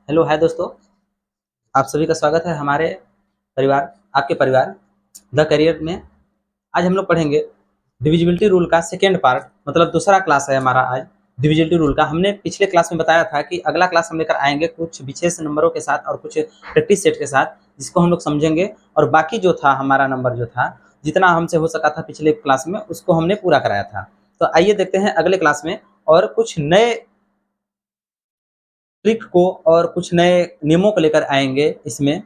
Hello hi दोस्तों, आप सभी का स्वागत है हमारे परिवार आपके परिवार द करियर में। आज हम लोग पढ़ेंगे डिविजिबिलिटी रूल का सेकेंड पार्ट, मतलब दूसरा क्लास है हमारा आज डिविजिबिलिटी रूल का। हमने पिछले क्लास में बताया था कि अगला क्लास हम लेकर आएंगे कुछ विशेष नंबरों के साथ और कुछ प्रैक्टिस सेट के साथ, जिसको हम लोग समझेंगे। और बाकी जो था हमारा नंबर जो था, जितना हमसे हो सका था पिछले क्लास में, उसको हमने पूरा कराया था। तो आइए देखते हैं अगले क्लास में, और कुछ नए ट्रिक को और कुछ नए नियमों को लेकर आएंगे इसमें,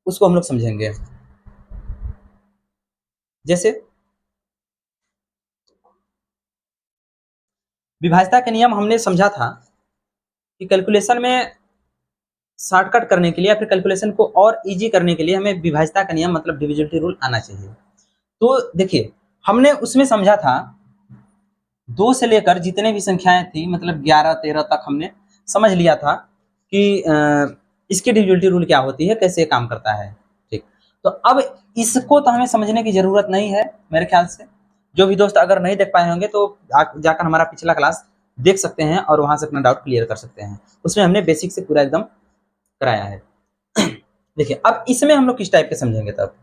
उसको हम लोग समझेंगे। जैसे विभाज्यता के नियम हमने समझा था कि कैलकुलेशन में शॉर्टकट करने के लिए या फिर कैलकुलेशन को और इजी करने के लिए हमें विभाज्यता का नियम मतलब डिविजिबिलिटी रूल आना चाहिए। तो देखिए, हमने उसमें समझा था 2 से लेकर जितने भी संख्याएं थी, मतलब 11 13 तक हमने समझ लिया था कि इसकी डिविजिबिलिटी रूल क्या होती है, कैसे काम करता है। ठीक, तो अब इसको तो हमें समझने की जरूरत नहीं है मेरे ख्याल से। जो भी दोस्त अगर नहीं देख पाए होंगे तो जाकर हमारा पिछला क्लास देख सकते हैं और वहां से अपना डाउट क्लियर कर सकते हैं। उसमें हमने बेसिक से पूरा एकदम कराया है। देखिए, अब इसमें हम लोग किस टाइप के समझेंगे। तब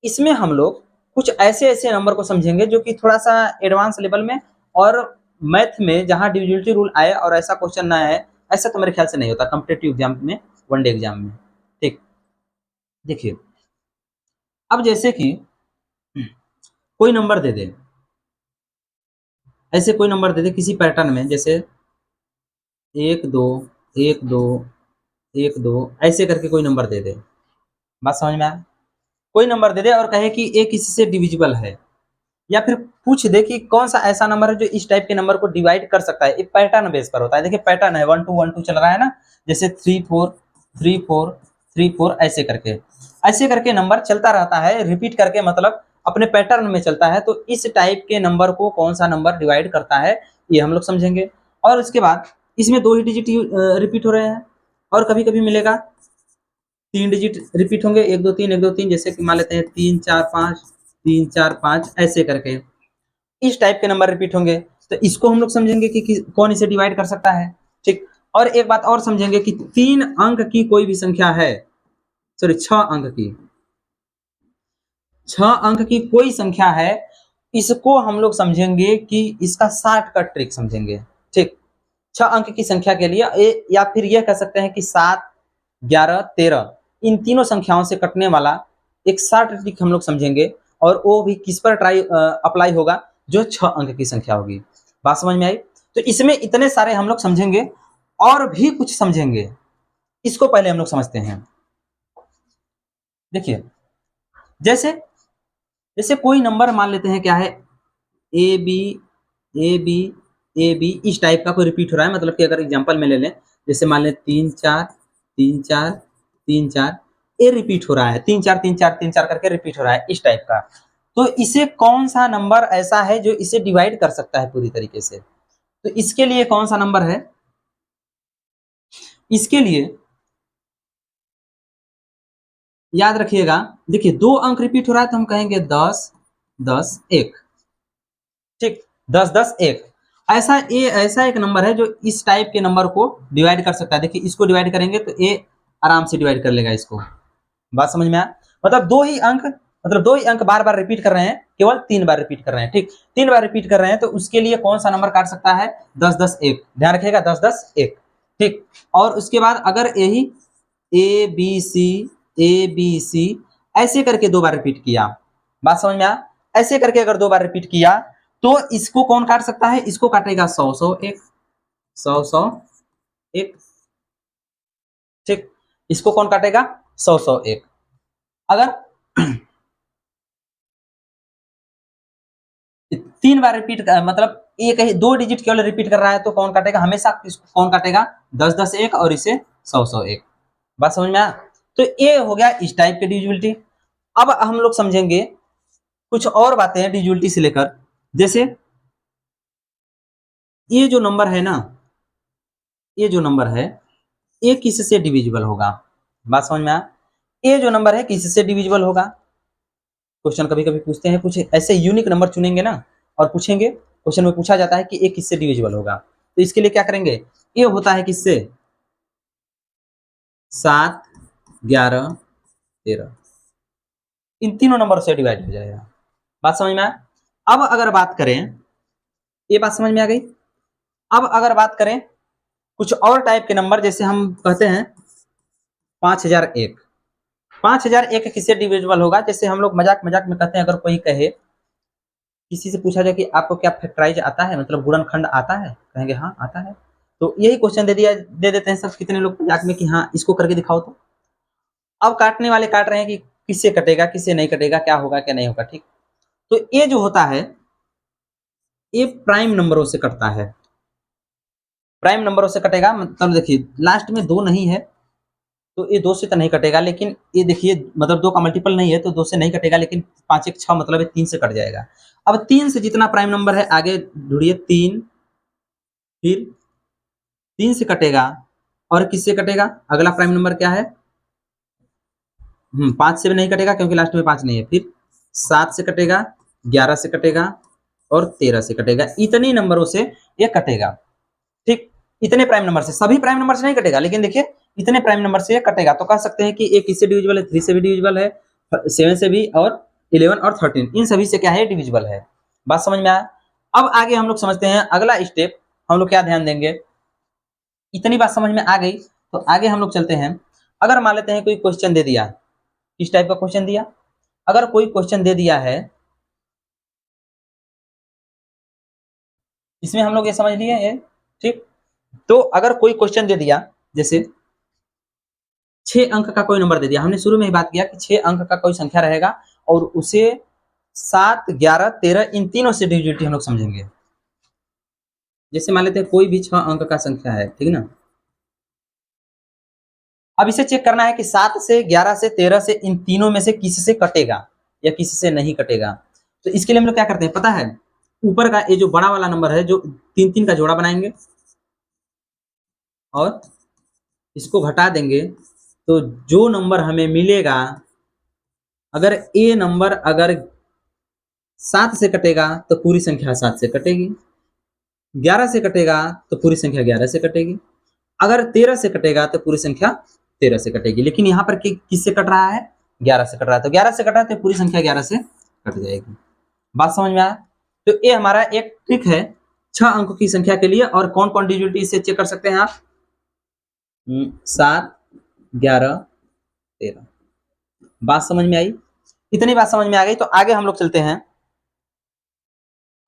इसमें हम लोग कुछ ऐसे ऐसे नंबर को समझेंगे जो कि थोड़ा सा एडवांस लेवल में, और मैथ में जहां डिविजिबिलिटी रूल आए और ऐसा क्वेश्चन ना आए, ऐसा तो मेरे ख्याल से नहीं होता कॉम्पिटेटिव एग्जाम में, वनडे एग्जाम में। ठीक, देखिए, अब जैसे कि कोई नंबर दे दे, ऐसे कोई नंबर दे दे किसी पैटर्न में, जैसे 1 2 1 2 1 2, ऐसे करके कोई नंबर दे दे। बात समझ में आया? कोई नंबर दे दे और कहे कि एक इससे डिविजिबल है, या फिर पूछ दे कि कौन सा ऐसा नंबर है जो इस टाइप के नंबर को डिवाइड कर सकता है। एक पैटर्न बेस पर होता है। देखिए, पैटर्न है 1 2 1 2 चल रहा है ना, जैसे 3 4 3 4 3 4, ऐसे करके नंबर चलता रहता है, रिपीट करके, मतलब अपने पैटर्न में चलता है। तो इस टाइप के नंबर को कौन सा नंबर डिवाइड करता है, ये हम लोग समझेंगे। और उसके बाद इसमें 2 ही डिजिट रिपीट हो रहे हैं, और कभी कभी मिलेगा 3 डिजिट रिपीट होंगे, 1 2 3 1 2 3, जैसे कि मान लेते हैं 3 4 5 3 4 5, ऐसे करके इस टाइप के नंबर रिपीट होंगे। तो इसको हम लोग समझेंगे कि कौन इसे डिवाइड कर सकता है। ठीक, और एक बात और समझेंगे कि 3 अंक की कोई भी संख्या है, सॉरी 6 अंक की, 6 अंक की कोई संख्या है, इसको हम लोग समझेंगे कि इसका शॉर्टकट ट्रिक समझेंगे। ठीक, 6 अंक की संख्या के लिए या फिर यह कह सकते हैं कि 7 11 13, इन तीनों संख्याओं से कटने वाला एक शॉर्ट ट्रिक हम लोग समझेंगे। और वो भी किस पर अप्लाई होगा, जो 6 अंक की संख्या होगी। बात समझ में आई? तो इसमें इतने सारे हम लोग समझेंगे, और भी कुछ समझेंगे। इसको पहले हम लोग समझते हैं। देखिए, जैसे जैसे कोई नंबर मान लेते हैं, क्या है, A B A B A B, इस टाइप का कोई रिपीट हो रहा है। मतलब कि अगर एग्जांपल में ले लें, जैसे मान लें 3 4 3 4 3 4, ये रिपीट हो रहा है, 3 4 3 4 3 4 करके रिपीट हो रहा है, इस टाइप का। तो इसे कौन सा नंबर ऐसा है जो इसे डिवाइड कर सकता है पूरी तरीके से? तो इसके लिए कौन सा नंबर है? इसके लिए याद रखिएगा। देखिए, 2 अंक रिपीट हो रहा है तो हम कहेंगे 10 10 1। ठीक, 10 10 1, ऐसा एक नंबर है जो इस टाइप के नंबर को डिवाइड कर सकता है। देखिए, इसको डिवाइड करेंगे तो ए आराम से डिवाइड कर लेगा इसको। बात समझ में आया? मतलब 2 ही अंक, मतलब 2 ही अंक बार बार रिपीट कर रहे हैं, केवल 3 बार रिपीट कर रहे हैं। ठीक, 3 बार रिपीट कर रहे हैं, तो उसके लिए कौन सा नंबर काट सकता है? 10 10 1, ध्यान रखिएगा, 10 10 1। ठीक, और उसके बाद अगर यही A B C A B C ऐसे करके 2 बार रिपीट किया, बात समझ में आया? ऐसे करके अगर 2 बार रिपीट किया, तो इसको कौन काट सकता है? इसको काटेगा 100 100 1, 100 100 1। ठीक, इसको कौन काटेगा? 100 100 1। अगर 3 बार रिपीट, मतलब एक ही 2 डिजिट केवल रिपीट कर रहा है, तो कौन काटेगा? हमेशा इसको कौन काटेगा? 10 10 1 और इसे 100 100 1। बात समझ में आया? तो ये हो गया इस टाइप के डिविजिबिलिटी। अब हम लोग समझेंगे कुछ और बातें हैं डिविजिबिलिटी से लेकर। जैसे ये जो नंबर है ना, ये जो नंबर है, ये किससे डिविजिबल होगा? बात समझ में आया? ये जो नंबर है किससे डिविजिबल होगा? क्वेश्चन कभी कभी पूछते हैं, कुछ ऐसे यूनिक नंबर चुनेंगे ना, और पूछेंगे, क्वेश्चन में पूछा जाता है कि ये किससे डिविजिबल होगा। तो इसके लिए क्या करेंगे? ये होता है किससे? 7, 11, 13 इन तीनों नंबर से डिवाइड हो जाएगा। बात समझ में आया? अब अगर बात करें, ये बात समझ में आ गई। अब अगर बात करें कुछ और टाइप के नंबर, जैसे हम कहते हैं 5001। 5001 किससे डिविजिबल होगा? जैसे हम लोग मजाक मजाक में कहते हैं, अगर कोई कहे, किसी से पूछा जाए कि आपको क्या फैक्टराइज आता है, मतलब गुणनखंड आता है, कहेंगे हाँ आता है। तो यही क्वेश्चन दे देते हैं सब कितने लोग मजाक में कि हाँ इसको करके दिखाओ। तो अब काटने वाले काट रहे हैं कि किससे कटेगा, किससे नहीं कटेगा, क्या होगा क्या नहीं होगा। ठीक, तो ये जो होता है ये प्राइम नंबरों से कटता है। प्राइम नंबरों से कटेगा मतलब देखिए लास्ट में 2 नहीं है तो ये 2 से तो नहीं कटेगा, लेकिन ये देखिए मतलब 2 का मल्टीपल नहीं है तो 2 से नहीं कटेगा, लेकिन 5 1 6 मतलब ये 3 से कट जाएगा। अब 3 से जितना प्राइम नंबर है आगे ढूंढिए। 3, फिर 3 से कटेगा और किससे कटेगा? अगला प्राइम नंबर क्या है? 5 से भी नहीं कटेगा क्योंकि लास्ट में 5 नहीं है। फिर 7 से कटेगा, 11 से कटेगा और 13 से कटेगा। इतनी नंबरों से ये कटेगा। ठीक, इतने प्राइम नंबर से, सभी प्राइम नंबर से नहीं कटेगा, लेकिन देखिए इतने प्राइम नंबर से ये कटेगा। तो कह सकते हैं कि ये किससे डिविजिबल है? 3 से भी डिविजिबल है, 7 से भी, और 11 और 13 इन सभी से क्या है? डिविजिबल है। बात समझ में आया? अब आगे हम लोग समझते हैं अगला स्टेप। हम लोग क्या ध्यान देंगे? इतनी बात समझ में आ गई तो आगे हम लोग चलते हैं। अगर मान लेते हैं कोई क्वेश्चन दे दिया, किस टाइप का क्वेश्चन दिया? अगर कोई क्वेश्चन दे दिया है, इसमें हम लोग ये समझ लिए है। ठीक, तो अगर कोई क्वेश्चन दे दिया, जैसे 6 अंक का कोई नंबर दे दिया, हमने शुरू में ही बात किया कि 6 अंक का कोई संख्या रहेगा और उसे 7, 11, 13 इन तीनों से डिविजिबिलिटी हम लोग समझेंगे। जैसे मान लेते हैं कोई भी 6 अंक का संख्या है, ठीक ना। अब इसे चेक करना है कि 7 से, 11 से, 13 से इन तीनों में से किससे कटेगा या किससे नहीं कटेगा। तो इसके लिए हम लोग क्या करते हैं पता है? ऊपर का ये जो बड़ा वाला नंबर है, जो 3 3 का जोड़ा बनाएंगे और इसको घटा देंगे, तो जो नंबर हमें मिलेगा, अगर ये नंबर अगर 7 से कटेगा तो पूरी संख्या 7 से कटेगी, 11 से कटेगा तो पूरी संख्या 11 से कटेगी, अगर 13 से कटेगा तो पूरी संख्या 13 से कटेगी। लेकिन यहाँ पर किससे कट रहा है? 11 से कट रहा है, तो 11 से कट रहा है तो पूरी संख्या 11 से कट जाएगी। बात समझ में आया? तो ये हमारा एक ट्रिक है 6 अंकों की संख्या के लिए। और कौन कौन डिजिबिलिटी इससे चेक कर सकते हैं आप? 7, 11, 13। बात समझ में आई? इतनी बात समझ में आ गई तो आगे हम लोग चलते हैं।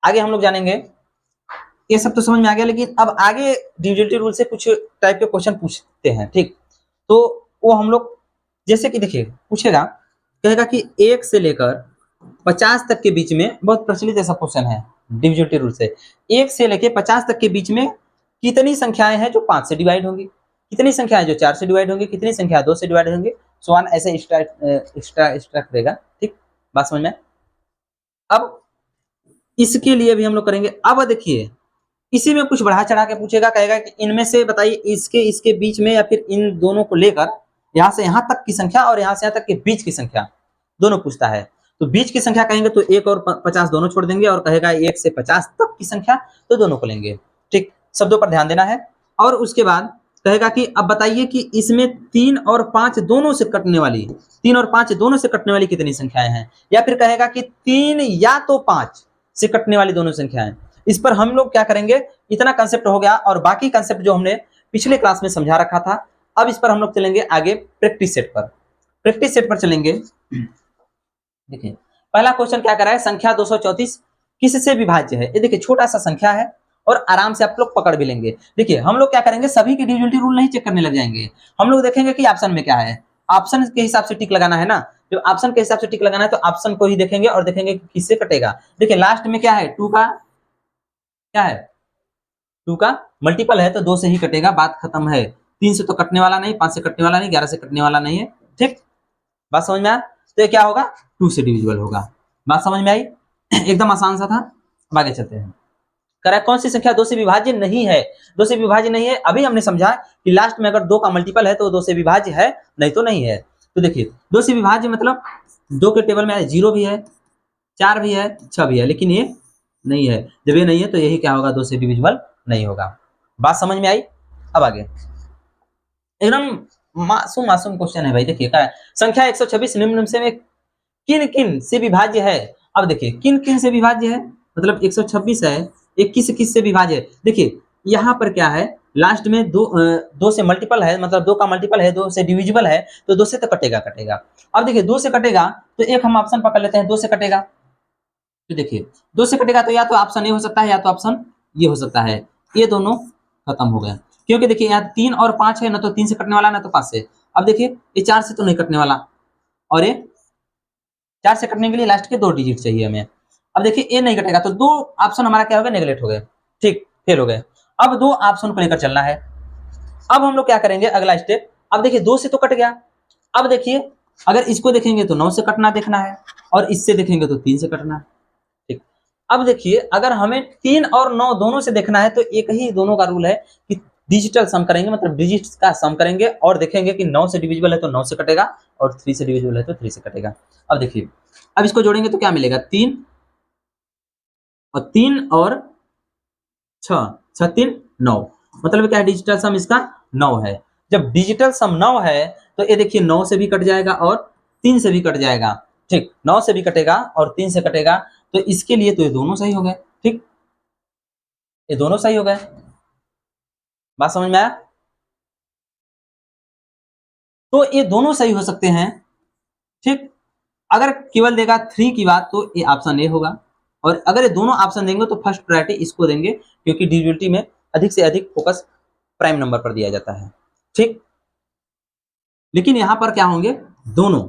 आगे हम लोग जानेंगे, ये सब तो समझ में आ गया, लेकिन अब आगे डिविजिबिलिटी रूल से कुछ टाइप के क्वेश्चन पूछते हैं। ठीक, तो वो हम लोग, जैसे कि देखिए पूछेगा, कहेगा कि 1 से लेकर 50 तक के बीच में, बहुत प्रचलित ऐसा क्वेश्चन है डिविजिबिलिटी रूल से, 1 से लेकर 50 तक के बीच में कितनी संख्याएं हैं जो 5 से डिवाइड होंगी, कितनी संख्याएं जो 4 से डिवाइड होंगी, कितनी संख्या 2 से डिवाइड होंगी, सो ऑन, ऐसे एक्स्ट्रा करेगा। ठीक, बात समझ में? अब इसके लिए भी हम लोग करेंगे। अब देखिए इसी में कुछ बढ़ा चढ़ा के पूछेगा, कहेगा कि इनमें से बताइए इसके इसके बीच में या फिर इन दोनों को लेकर यहाँ से यहाँ तक की संख्या और यहाँ से यहाँ तक के बीच की संख्या दोनों पूछता है। तो बीच की संख्या कहेंगे तो 1 और 50 दोनों छोड़ देंगे, और कहेगा 1 से 50 तक की संख्या तो दोनों को लेंगे। ठीक, शब्दों पर ध्यान देना है। और उसके बाद कहेगा कि अब बताइए कि इसमें 3 और 5 दोनों से कटने वाली, 3 और 5 दोनों से कटने वाली कितनी संख्याएं हैं, या फिर कहेगा कि 3 या तो 5 से कटने वाली दोनों संख्याएं। इस पर हम लोग क्या करेंगे, इतना कंसेप्ट हो गया, और बाकी कंसेप्ट जो हमने पिछले क्लास में समझा रखा था, अब इस पर हम लोग चलेंगे आगे प्रैक्टिस सेट पर। प्रैक्टिस सेट पर चलेंगे। देखिए पहला क्वेश्चन क्या कर रहा है, संख्या 234 किससे विभाज्य है। ये देखिए छोटा सा संख्या है और आराम से आप लोग पकड़ भी लेंगे। देखिए हम लोग क्या करेंगे, सभी की डिविजिबिलिटी रूल नहीं चेक करने लग जाएंगे, हम लोग देखेंगे कि ऑप्शन में क्या है, ऑप्शन के हिसाब से टिक लगाना है ना। जो ऑप्शन के हिसाब से टिक लगाना है तो ऑप्शन को ही देखेंगे और देखेंगे कि किससे कटेगा। देखिए लास्ट में क्या है, 2 का क्या है, 2 का मल्टीपल है तो 2 से ही कटेगा, बात खत्म है। 3 से तो कटने वाला नहीं, 5 से कटने वाला नहीं, 11 से कटने वाला नहीं है। ठीक, बात समझ में आया? तो ये क्या होगा, 2 से डिविजिबल होगा। बात समझ में आई? एकदम आसान सा था। अब आगे चलते हैं। कह रहा है कौन सी संख्या 2 से विभाज्य नहीं है। 2 से विभाज्य नहीं है, अभी हमने समझा कि लास्ट में अगर 2 का मल्टीपल है तो 2 से विभाज्य है, नहीं तो नहीं है। तो देखिए 2 से विभाज्य मतलब 2 के टेबल में 0 भी है, 4 भी है, 6 भी है, लेकिन ये नहीं है। जब ये नहीं है तो यही क्या होगा, 2 से डिविजिबल नहीं होगा। बात समझ में आई? अब आगे एकदम मासूम मासूम क्वेश्चन है भाई। देखिए क्या है, संख्या 126 निम्न से में किन किन से विभाज्य है। अब देखिए किन किन से विभाज्य है, मतलब 126 है, ये किस किस से विभाज्य है। देखिए यहाँ पर क्या है, लास्ट में दो से मल्टीपल है, मतलब दो का मल्टीपल है, दो से डिविजिबल है, तो दो से तो कटेगा कटेगा। अब देखिए दो से कटेगा तो एक हम ऑप्शन पकड़ लेते हैं, दो से कटेगा तो देखिए दो से कटेगा तो या तो ऑप्शन ए हो सकता है या तो ऑप्शन ये हो सकता है, ये दोनों खत्म हो गए। क्योंकि देखिए यहाँ 3 और 5 है ना, तो 3 से कटने वाला ना तो 5 से। अब देखिए ये 4 से तो नहीं कटने वाला, और ये 4 से कटने के लिए लास्ट के 2 डिजिट चाहिए हमें। अब देखिए ये नहीं कटेगा तो 2 ऑप्शन हमारा क्या हो गया, नेगलेक्ट हो गए, ठीक, फेल हो गए। अब 2 ऑप्शन को लेकर चलना है। अब हम लोग क्या करेंगे अगला स्टेप, अब देखिए 2 से तो कट गया। अब देखिए अगर इसको देखेंगे तो 9 से कटना देखना है, और इससे देखेंगे तो 3 से कटना है, ठीक। अब देखिए अगर हमें 3 और 9 दोनों से देखना है तो एक ही दोनों का रूल है कि डिजिटल सम करेंगे, मतलब डिजिट्स का सम करेंगे और देखेंगे कि 9 से डिविजिबल है तो 9 से कटेगा, और 3 से डिविजिबल है तो 3 से कटेगा। अब देखिए अब इसको जोड़ेंगे तो क्या मिलेगा, 3 और 3 और 6, 6 3 9, मतलब क्या है, डिजिटल सम इसका 9 है। जब डिजिटल सम 9 है तो ये देखिए 9 से भी कट जाएगा और 3 से भी कट जाएगा, ठीक, 9 से भी कटेगा और 3 से कटेगा, तो इसके लिए तो ये दोनों सही हो गए, ठीक, ये दोनों सही हो गए। बात समझ में आया, तो ये दोनों सही हो सकते हैं, ठीक। अगर केवल देगा 3 की बात तो ये ऑप्शन ए होगा, और अगर ये दोनों ऑप्शन देंगे तो फर्स्ट प्रायोरिटी इसको देंगे, क्योंकि डिविजिबिलिटी में अधिक से अधिक फोकस प्राइम नंबर पर दिया जाता है, ठीक। लेकिन यहां पर क्या होंगे, दोनों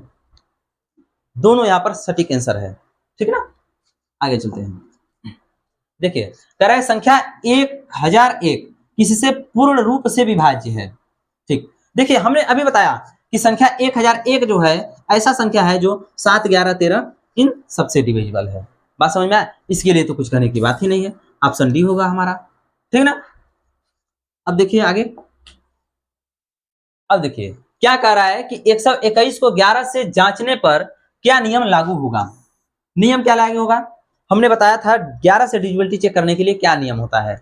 दोनों यहां पर सटीक आंसर है, ठीक ना। आगे चलते हैं। देखिए कह रहा है संख्या 1001 किससे पूर्ण रूप से विभाज्य है, ठीक। देखिए हमने अभी बताया कि संख्या 1001 जो है ऐसा संख्या है जो 7 11 13 इन सबसे डिविजिबल है। बात समझ में आया, इसके लिए तो कुछ कहने की बात ही नहीं है, ऑप्शन डी होगा हमारा, ठीक ना। अब देखिए आगे, अब देखिए क्या कह रहा है कि 121 को 11 से जांचने पर क्या नियम लागू होगा। नियम क्या लागू होगा, हमने बताया था 11 से डिविजिबिलिटी चेक करने के लिए क्या नियम होता है,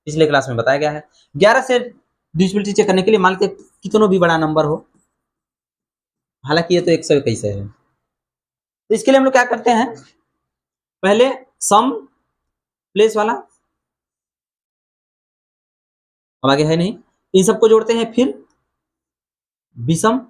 पिछले क्लास में बताया गया है। 11 से डिविजिबिलिटी चेक करने के लिए मान के कितनों भी बड़ा नंबर हो, हालांकि ये तो 121 है, तो इसके लिए हम लोग क्या करते हैं, पहले सम प्लेस वाला, अब आगे है नहीं, इन सबको जोड़ते हैं, फिर विषम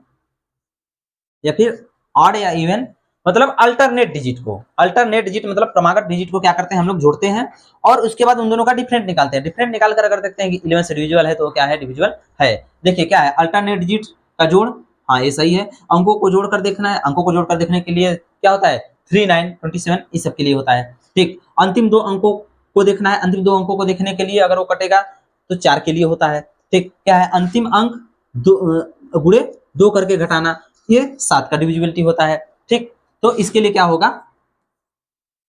या फिर ऑड या इवन, मतलब अल्टरनेट डिजिट को, अल्टरनेट डिजिट मतलब क्रमागत डिजिट को क्या करते हैं हम लोग जोड़ते हैं, और उसके बाद उन दोनों का डिफरेंट निकालते हैं। डिफरेंट निकाल कर अगर देखते हैं कि 11 से डिविजिबल है तो क्या है, डिविजिबल है। देखिए क्या है, अल्टरनेट डिजिट का जोड़, हाँ ये सही है। अंकों को जोड़कर देखना है, अंकों को जोड़कर देखने के लिए क्या होता है, 3 9 27 इस सब के लिए होता है, ठीक। अंतिम 2 अंकों को देखना है, अंतिम 2 अंकों को देखने के लिए अगर वो कटेगा तो 4 के लिए होता है, ठीक। क्या है, अंतिम अंक गुणे 2 करके घटाना, ये 7 का डिविजिबिलिटी होता है, ठीक। तो इसके लिए क्या होगा,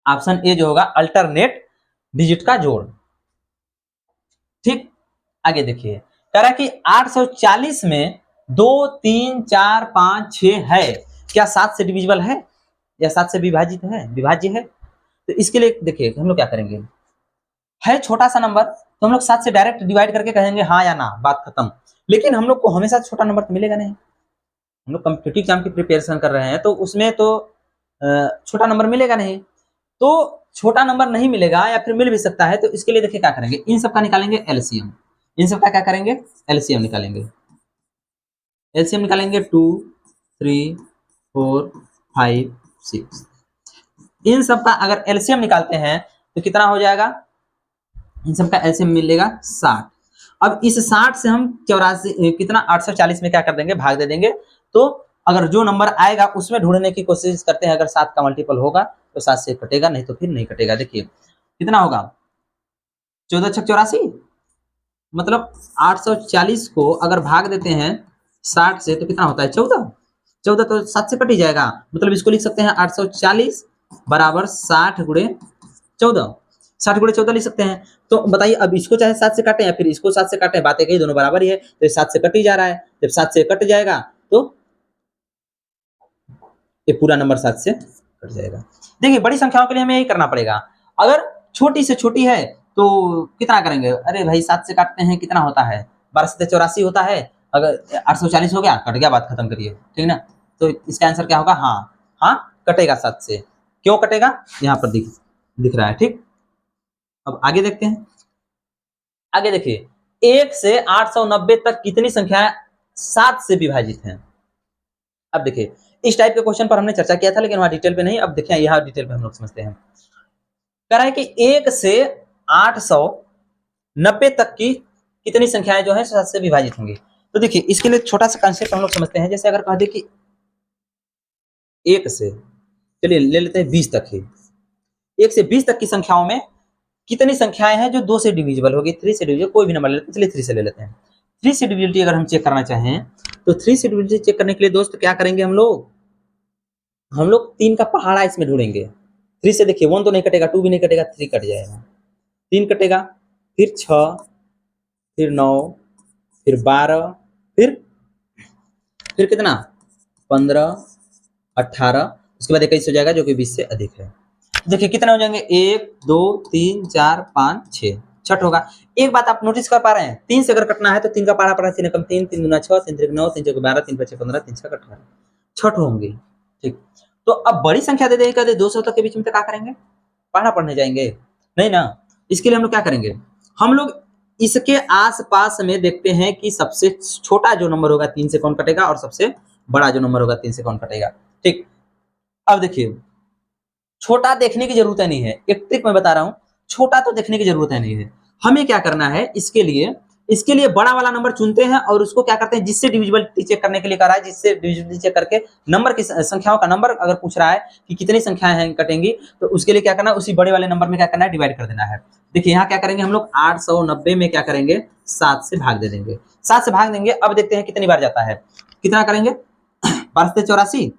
ऑप्शन ए जो होगा अल्टरनेट डिजिट का जोड़, ठीक। आगे देखिए कह रहा है कि 840 में 2 3 4 5 6 है, क्या 7 से डिविजिबल है या 7 से विभाजित है, विभाज्य है। तो इसके लिए देखिए हम लोग क्या करेंगे, है छोटा सा नंबर तो हम लोग 7 से डायरेक्ट डिवाइड करके कहेंगे हाँ या ना, बात खत्म। लेकिन हम लोग को हमेशा छोटा नंबर तो मिलेगा नहीं, हम लोग कॉम्पिटिटिव एग्जाम की प्रिपरेशन कर रहे हैं तो उसमें तो छोटा नंबर मिलेगा नहीं, तो छोटा नंबर नहीं मिलेगा या फिर मिल भी सकता है, तो इसके लिए देखिए क्या करेंगे, इन सब का निकालेंगे एलसीएम, इन सब का क्या करेंगे, एलसीएम निकालेंगे। एलसीएम निकालेंगे 2 3 4 5 6, इन सब का अगर एलसीएम निकालते हैं तो कितना हो जाएगा, इन सब का एलसीएम मिलेगा 60। अब इस 60 से हम 84 कितना 840 में क्या कर देंगे, भाग दे देंगे। तो अगर जो नंबर आएगा उसमें ढूंढने की कोशिश करते हैं, अगर 7 का मल्टीपल होगा तो 7 से कटेगा, नहीं तो फिर नहीं कटेगा। देखिए कितना होगा, 14 छक 84, मतलब 840 को अगर भाग देते हैं 60 से तो कितना होता है, 14। 14 तो 7 से कट ही जाएगा, मतलब इसको लिख सकते हैं 840 बराबर 60 गुणे 14, 60 गुणे 14 लिख सकते हैं। तो बताइए अब इसको चाहे 7 से काटें या फिर इसको 7 से काटें, बातें कही दोनों बराबर ही है, तो ये 7 से कट ही जा रहा है। जब 7 से कट जाएगा तो ये पूरा नंबर 7 से कट जाएगा। देखिए बड़ी संख्याओं के लिए हमें यही करना पड़ेगा। अगर छोटी से छोटी है तो कितना करेंगे, अरे भाई 7 से काटते हैं कितना होता है, 12 से 84 होता है, अगर 840 हो गया, कट गया, बात खत्म करिए, ठीक ना। तो इसका आंसर क्या होगा, हाँ हाँ कटेगा 7 से। क्यों कटेगा, यहाँ पर दिख रहा है, ठीक। अब आगे देखते हैं, आगे देखिए 1 से 890 तक कितनी संख्याएं 7 से विभाजित हैं। अब देखिए इस टाइप के क्वेश्चन पर हमने चर्चा किया था, लेकिन वहां डिटेल पे नहीं, अब देखिए यहाँ डिटेल पे हम लोग समझते हैं। कह रहा है कि 1 से 890 तक की कितनी संख्याएं जो है 7 से विभाजित होंगी। तो देखिए इसके लिए छोटा सा कंसेप्ट हम लोग समझते हैं। जैसे अगर कह दे कि 1 से, चलिए ले लेते हैं 20 तक ही, 1 से 20 तक की संख्याओं में कितनी संख्याएं हैं जो 2 से डिविजिबल होगी, 3 से डिविजिबल, कोई भी नंबर ले लेते हैं, चलिए 3 से ले लेते हैं। 3 से डिविजिबिलिटी अगर हम चेक करना चाहें तो 3 से डिविजिबिलिटी चेक करने के लिए दोस्त क्या करेंगे, हम लोग 3 का पहाड़ा इसमें ढूंढेंगे। 3 से देखिए 1 तो नहीं कटेगा, 2 भी नहीं कटेगा, 3 कट जाएगा, 3 कटेगा, फिर 6, फिर 9, फिर 12, फिर कितना 15, 18, उसके बाद 21 हो जाएगा जो कि 20 से अधिक है। देखिए कितने हो जाएंगे, 1 2 3 4 5 6, छठ होगा। एक बात आप नोटिस कर पा रहे हैं, 3 से अगर कटना है तो 3 का पहाड़ा पड़ा 3 कम 3, 3 गुना 6, 3 3 9, 3 4 12, 3 5 15, 3 6 18, छठ होंगे, ठीक। तो अब बड़ी संख्या दे देगा, 200 तक के बीच में तो क्या करेंगे, पहाड़ा पढ़ने जाएंगे नहीं ना। इसके लिए हम लोग क्या करेंगे, हम लोग इसके आसपास में देखते हैं कि सबसे छोटा जो नंबर होगा 3 से कौन कटेगा और सबसे बड़ा जो नंबर होगा 3 से कौन कटेगा, ठीक। अब देखिए छोटा देखने की जरूरत नहीं है, एक ट्रिक मैं बता रहा हूं, छोटा तो देखने की जरूरत नहीं है। हमें क्या करना है, इसके लिए बड़ा वाला नंबर चुनते हैं और उसको क्या करते हैं, जिससे डिविजिबिलिटी चेक करने के लिए कह रहा है, जिससे डिविजिबिलिटी चेक करके नंबर की संख्याओं का नंबर अगर पूछ रहा है कि कितनी संख्याएं हैं कटेंगी, तो उसके लिए क्या करना है, उसी बड़े वाले नंबर में क्या करना है, डिवाइड कर देना है। देखिए यहाँ क्या करेंगे हम लोग, 890 में क्या करेंगे, 7 से भाग दे देंगे, 7 से भाग देंगे। अब देखते हैं कितनी बार जाता है, कितना करेंगे, 12 से 84,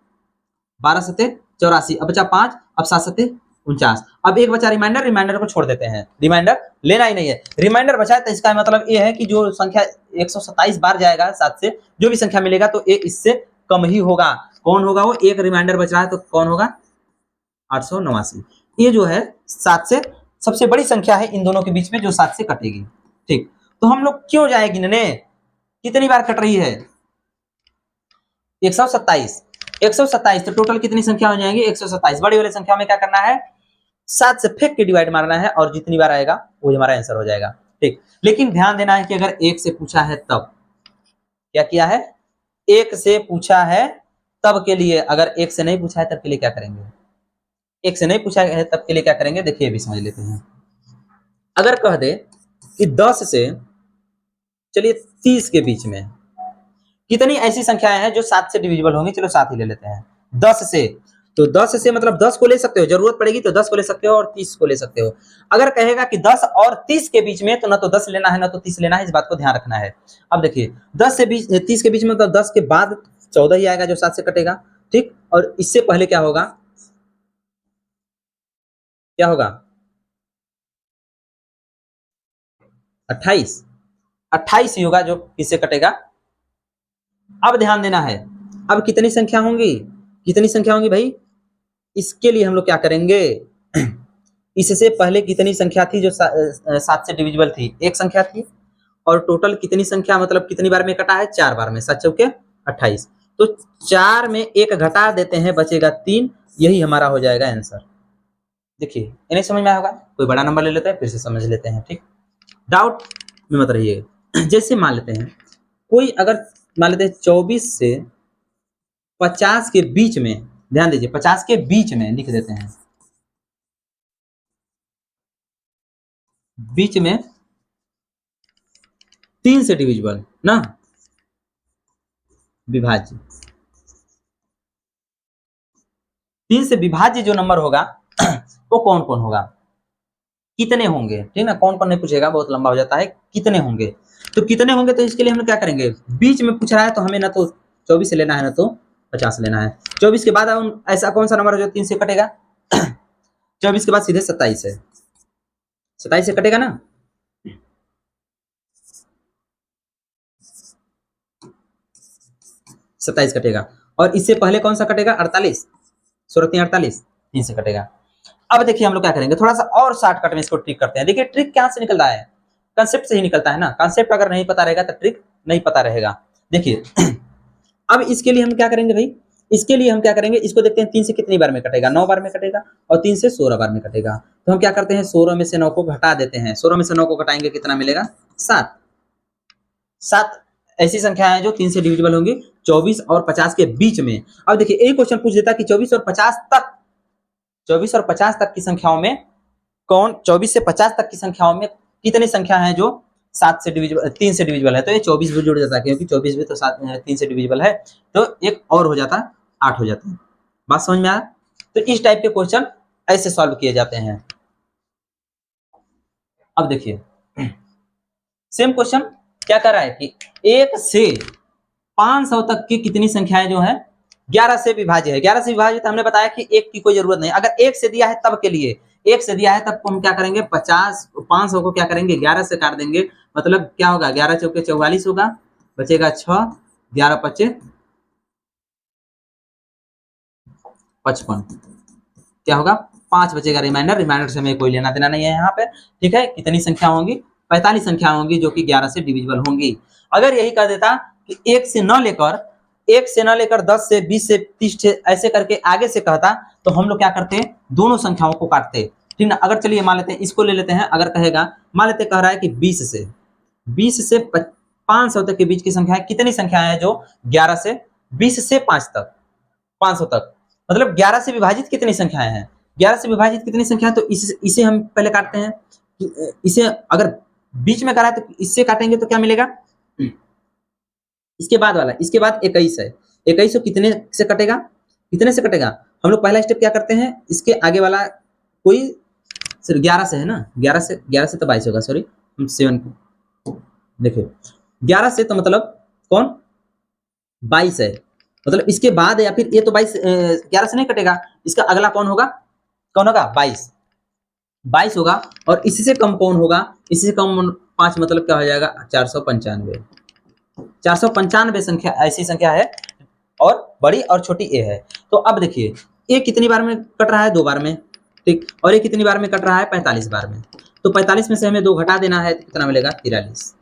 12 सत्ते 84, अब बचा 5, अब 7 सत्ते 49, अब एक बचा रिमाइंडर को छोड़ देते हैं, रिमाइंडर लेना ही नहीं है। रिमाइंडर बचा है तो इसका मतलब ये है कि जो संख्या 127 बार जाएगा 7 से, जो भी संख्या मिलेगा तो ये इससे कम ही होगा। कौन होगा वो, एक रिमाइंडर बच रहा है तो कौन होगा, 889। ये जो है 7 से सबसे बड़ी संख्या है इन दोनों के बीच में जो 7 से कटेगी, ठीक। तो हम लोग क्यों जाए गिनने, कितनी बार कट रही है, 127, 127, तो टोटल कितनी संख्या हो जाएगी, 127। बड़ी वाली संख्या में क्या करना है, 7 से फेंक के डिवाइड मारना है और जितनी बार आएगा वो हमारा आंसर हो जाएगा, ठीक। लेकिन ध्यान देना है कि अगर 1 से पूछा है तब क्या किया है, 1 से पूछा है तब के लिए, अगर 1 से नहीं पूछा है तब के लिए क्या करेंगे, 1 से नहीं पूछा है तब के लिए क्या करेंगे, देखिए भी समझ लेते हैं। अगर कह दे कि 10 से चलिए 30 के बीच में कितनी ऐसी संख्याएं हैं जो 7 से डिविजिबल होंगी, चलो 7 ही ले लेते हैं। 10 से, तो 10 से मतलब 10 को ले सकते हो, जरूरत पड़ेगी तो 10 को ले सकते हो और 30 को ले सकते हो। अगर कहेगा कि 10 और 30 के बीच में, तो ना तो 10 लेना है ना तो 30 लेना है, इस बात को ध्यान रखना है। अब देखिए 10 से 30 के बीच में मतलब 10 के बाद 14 ही आएगा जो 7 से कटेगा, ठीक। और इससे पहले क्या होगा, क्या होगा 28, 28 ही होगा जो किससे कटेगा। अब ध्यान देना है, अब कितनी संख्या होंगी, कितनी संख्या होंगी भाई, इसके लिए हम लोग क्या करेंगे, इससे पहले कितनी संख्या थी जो 7 से डिविजिबल थी, एक संख्या थी, और टोटल कितनी संख्या मतलब कितनी बार में कटा है, 4 बार में, 7 चौके 28, तो 4 में 1 घटा देते हैं बचेगा 3, यही हमारा हो जाएगा आंसर। देखिए इन्हें समझ में आएगा, कोई बड़ा नंबर ले लेते हैं फिर से समझ लेते हैं, ठीक। डाउट में मत रहिएगा। जैसे मान लेते हैं कोई अगर मान लेते हैं 24 से 50 के बीच में, ध्यान दीजिए 50 के बीच में लिख देते हैं, बीच में 3 से डिविजिबल ना, विभाज्य 3 से विभाज्य जो नंबर होगा वो कौन कौन होगा, कितने होंगे, ठीक ना। कौन कौन नहीं पूछेगा, बहुत लंबा हो जाता है, कितने होंगे, तो कितने होंगे, तो इसके लिए हम क्या करेंगे, बीच में पूछ रहा है तो हमें ना तो 24 से लेना है ना तो 50 लेना है। 24 के बाद हम ऐसा कौन सा नंबर है जो 3 से कटेगा, 24 के बाद सीधे 27 है, 27 से कटेगा ना, 27 कटेगा। और इससे पहले कौन सा कटेगा, 48, 16 48, 3 से कटेगा। अब देखिए हम लोग क्या करेंगे, थोड़ा सा और शॉर्टकट में इसको ट्रिक करते हैं। देखिए ट्रिक कहां से निकल रहा है, कंसेप्ट से ही निकलता है ना, कंसेप्ट अगर नहीं पता रहेगा तो ट्रिक नहीं पता रहेगा। देखिए अब इसके लिए हम क्या करेंगे भाई, इसके लिए हम क्या करेंगे, इसको देखते हैं 3 से कितनी बार में कटेगा, 9 बार में कटेगा और 3 से 16 बार में कटेगा। तो हम क्या करते हैं 16 में से 9 को घटा देते हैं, 16 में से 9 को घटाएंगे कितना मिलेगा 7। 7 ऐसी संख्या है जो 3 से डिविजिबल होंगी 24 और 50 के बीच में। अब देखिए एक क्वेश्चन पूछ देता कि 24 और 50 तक, 24 और 50 तक की संख्याओं में कौन, 24 से 50 तक की संख्याओं में कितनी संख्या है जो 7 से डिविजिबल, 3 से डिविजिबल है, तो ये 24 भी जुड़ जाता है क्योंकि 24 भी तो 3 से डिविजिबल है, तो एक और हो जाता 8 हो जाता है। बात समझ में आया? तो इस टाइप के क्वेश्चन ऐसे सॉल्व किए जाते हैं। अब देखिए सेम क्वेश्चन क्या कर रहा है कि 1 से 500 तक की कितनी संख्याएं जो है 11 से विभाज्य है। 11 से विभाजित हमने बताया कि 1 की कोई जरूरत नहीं, अगर 1 से दिया है तब के लिए, 1 से दिया है तब हम क्या करेंगे 500 को क्या करेंगे 11 से काट देंगे, मतलब क्या होगा 11 चौके 44 होगा, बचेगा 6, 11 पचे 55, क्या होगा 5 बचेगा रिमाइंडर, रिमाइंडर से हमें कोई लेना देना नहीं है यहाँ पे। ठीक है, कितनी संख्या होंगी 45 संख्या होंगी जो कि 11 से डिविजिबल होंगी। अगर यही कर देता कि 1 से न लेकर 10 से 20 से 30 से ऐसे करके आगे से कहता तो हम लोग क्या करते दोनों संख्याओं को काटते। ठीक ना, अगर चलिए मान लेते हैं इसको ले लेते हैं, अगर कहेगा मान लेते कह रहा है कि 20 से 500 तक के बीच की संख्या कितनी संख्या है जो 11 से 20 से 5 तक 500 तक, मतलब 11 से विभाजित कितनी संख्याएं हैं, 11 से विभाजित कितनी संख्या, तो इसे हम पहले काटते हैं। इसे अगर बीच में करा तो इससे काटेंगे तो क्या मिलेगा, इसके बाद वाला, इसके बाद 21 है, 21 कितने से कटेगा, कितने से कटेगा, हम लोग पहला स्टेप क्या करते हैं, इसके आगे वाला कोई सिर्फ 11 से है ना, 11 से तो 22 होगा, सॉरी हम 7 देखिए 11 से तो मतलब कौन 22 है, मतलब इसके बाद या फिर ये तो 22 11 से नहीं कटेगा, इसका अगला कौन होगा 22 होगा, और इससे कम कौन होगा, इससे कम 5 मतलब क्या हो जाएगा 495। 495 संख्या ऐसी संख्या है और बड़ी और छोटी ए है। तो अब देखिए ए कितनी बार में कट रहा है 2 बार में, ठीक, और ये कितनी बार में कट रहा है 45 बार में, तो 45 में से हमें 2 घटा देना है तो कितना मिलेगा 43।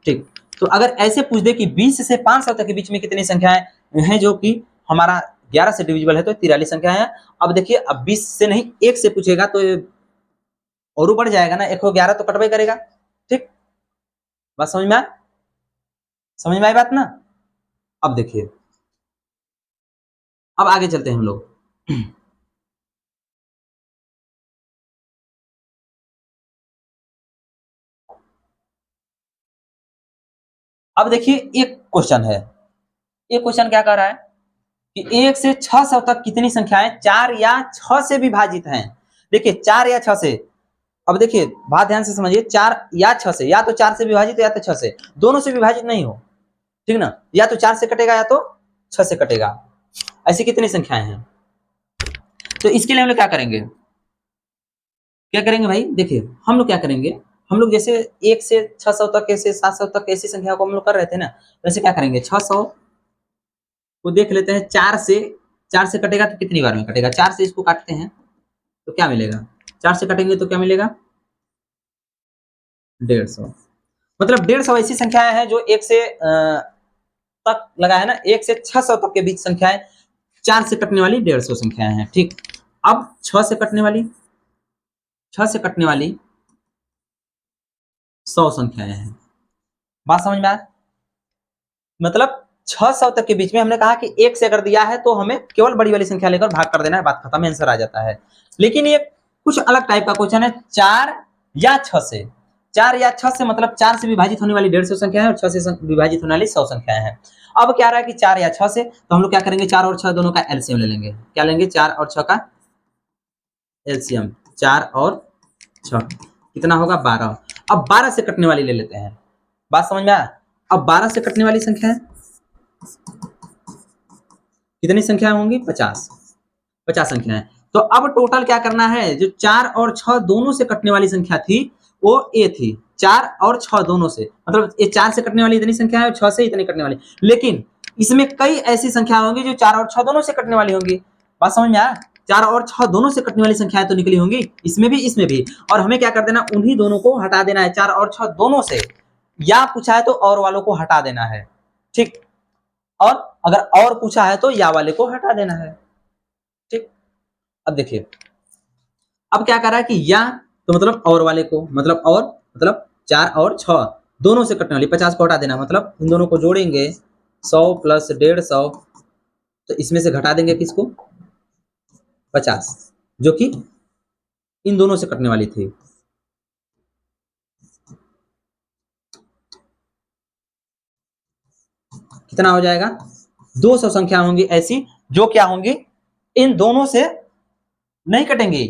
ठीक, तो अगर ऐसे पूछ दे कि 20 से 500 तक के बीच में कितनी संख्याएं हैं जो कि हमारा 11 से डिविजिबल है, तो 43 संख्या है। अब देखिए अब 20 से नहीं 1 से पूछेगा तो और बढ़ जाएगा ना, 1 को 11 तो कटवाई करेगा। ठीक, बात समझ में आई बात ना। अब देखिए अब आगे चलते हैं हम लोग। अब देखिए एक क्वेश्चन है, ये क्वेश्चन क्या कह रहा है कि 1 से 600 तक कितनी संख्याएं 4 या 6 से विभाजित हैं। देखिए 4 या 6 से, अब देखिए बात ध्यान से समझिए, 4 या 6 से, या तो 4 से विभाजित या तो 6 से, दोनों से विभाजित नहीं हो, ठीक ना, या तो 4 से कटेगा या तो 6 से कटेगा, ऐसी कितनी संख्याएं हैं। तो इसके लिए हम लोग क्या करेंगे, भाई देखिए हम लोग क्या करेंगे, हम लोग जैसे 1 से 600 तक ऐसे 700 तक ऐसी संख्या को हम लोग कर रहे थे ना, वैसे क्या करेंगे 600 को देख लेते हैं, 4 से कटेगा तो कितनी बार में कटेगा, 4 से इसको काटते हैं तो क्या मिलेगा, 4 से काटेंगे तो क्या मिलेगा 150, मतलब 150 ऐसी संख्याएं हैं जो 1 से तक लगा है ना, 1 से 600 तक के बीच संख्याएं 4 से कटने वाली 150 संख्याएं हैं। ठीक, अब 6 से कटने वाली 100 संख्याएं हैं। बात समझ में आया, मतलब 600 तक के बीच में हमने कहा कि 1 से अगर दिया है तो हमें केवल बड़ी वाली संख्या लेकर भाग कर देना है, बात खत्म, आंसर आ जाता है। लेकिन ये कुछ अलग टाइप का क्वेश्चन है, 4 या 6 से, 4 या 6 से मतलब 4 से विभाजित होने वाली 150 संख्या है और 6 से विभाजित होने वाली 100 संख्याएं हैं। अब क्या रहा है कि 4 या 6 से, तो हम लोग क्या करेंगे 4 और 6 दोनों का एलसीएम ले लेंगे, क्या लेंगे 4 और 6 का एलसीएम, 4 और 6 कितना होगा 12। अब 12 से कटने वाली ले लेते हैं, बात समझ में आया। अब 12 से कटने वाली संख्या है कितनी संख्या होंगी 50 संख्याएं। तो अब टोटल क्या करना है, जो 4 और 6 दोनों से कटने वाली संख्या थी वो ए थी, 4 और 6 दोनों से, मतलब ये 4 से कटने वाली इतनी संख्या है और 6 से इतनी कटने वाली, लेकिन इसमें कई ऐसी संख्या होंगी जो 4 और 6 दोनों से कटने वाली होंगी। बात समझ में आया, 4 और 6 दोनों से कटने वाली संख्याएं तो निकली होंगी, इसमें भी, और हमें क्या कर देना उन्हीं दोनों को हटा देना है, 4 और 6 दोनों से, या पूछा है तो और वालों को हटा देना है। ठीक, और अगर और पूछा है तो या वाले को हटा देना है। ठीक, अब देखिए अब क्या कर रहा है कि या तो मतलब और वाले को, मतलब और मतलब 4 और 6 दोनों से कटने वाली 50 को हटा देना, मतलब इन दोनों को जोड़ेंगे 100 प्लस 150, तो इसमें से घटा देंगे किसको 50, जो कि इन दोनों से कटने वाली थी। कितना हो जाएगा 200 संख्या होंगी ऐसी जो क्या होंगी इन दोनों से नहीं कटेंगी।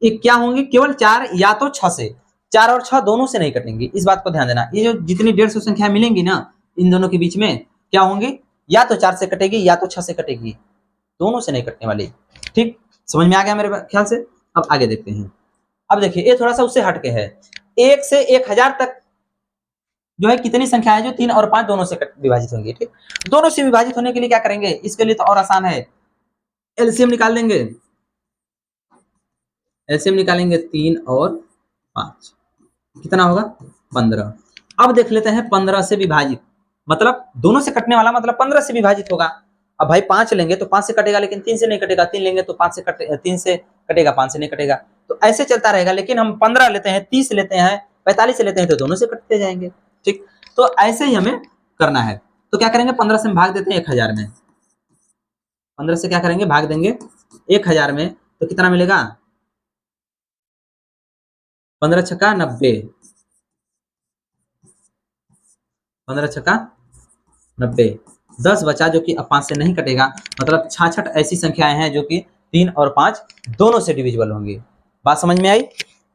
ये क्या होंगी केवल 4 या तो 6 से, 4 और 6 दोनों से नहीं कटेंगी, इस बात को ध्यान देना। ये जो जितनी 150 संख्या मिलेंगी ना इन दोनों के बीच में क्या होंगी, या तो 4 से कटेगी या तो 6 से कटेगी, दोनों से नहीं कटने वाली। ठीक, समझ में आ गया मेरे ख्याल से। अब आगे देखते हैं। अब देखिए ये थोड़ा सा उससे हटके है, 1 से 1000 तक जो है कितनी संख्या है जो 3 और 5 दोनों से विभाजित होंगी। ठीक, दोनों से विभाजित होने के लिए क्या करेंगे, इसके लिए तो और आसान है, एलसीएम निकाल देंगे। एलसीएम निकालेंगे 3 और 5 कितना होगा 15। अब देख लेते हैं 15 से विभाजित, मतलब दोनों से कटने वाला मतलब 15 से विभाजित होगा। अब भाई 5 लेंगे तो 5 से कटेगा लेकिन 3 से नहीं कटेगा, 3 लेंगे तो 5 से 3 से कटेगा, 5 से नहीं कटेगा, तो ऐसे चलता रहेगा। लेकिन हम 15 लेते हैं, 30 लेते हैं, 45 लेते हैं तो दोनों से कटते जाएंगे। ठीक, तो ऐसे ही हमें करना है। तो क्या करेंगे 15 से हम भाग देते हैं 1000 में, 15 से क्या करेंगे भाग देंगे 1000 में, तो कितना मिलेगा 15 छक्का 90, 15 छक्का 90, 10 बचा जो कि अब 5 से नहीं कटेगा, मतलब 66 ऐसी संख्याएं हैं जो कि 3 और 5 दोनों से डिविजिबल होंगी। बात समझ में आई,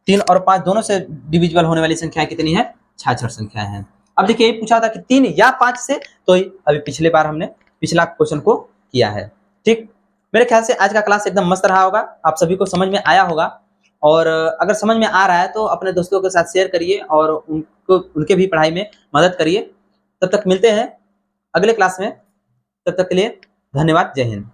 3 और 5 दोनों से डिविजिबल होने वाली संख्याएं कितनी है 66 संख्याएं हैं। अब देखिए ये पूछा था कि 3 या 5 से, तो अभी पिछले बार हमने पिछला क्वेश्चन को किया है। ठीक, मेरे ख्याल से आज का क्लास एकदम मस्त रहा होगा, आप सभी को समझ में आया होगा, और अगर समझ में आ रहा है तो अपने दोस्तों के साथ शेयर करिए और उनको उनके भी पढ़ाई में मदद करिए। तब तक मिलते हैं अगले क्लास में, तब तक के लिए धन्यवाद, जय हिंद।